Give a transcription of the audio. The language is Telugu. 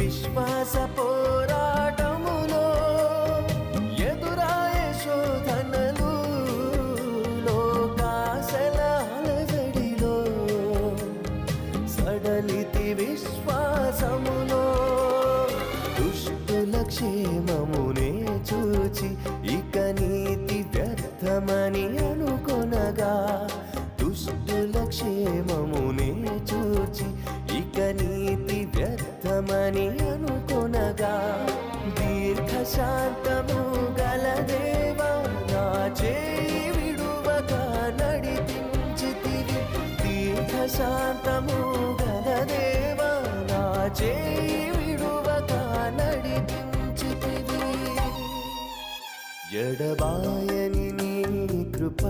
విశ్వాస పోరాటములో ఎదురాయే శోధనలు లోకాశల అలజడిలో సడలితి విశ్వాసములో దుష్టుల క్షేమమునే చూచి ఇక నీతి వ్యర్థమని అనుకొనగా దుష్టుల క్షేమమునే చూచి ఇక నీతి వ్యర్థమని అనుకొనగా దీర్ఘశాంతము గల దేవా నా చేయి విడువక నడిపించితివి దీర్ఘశాంతము గల దేవా నా చేయి విడువక నడిపించితివి ఎడబాయని నీ కృప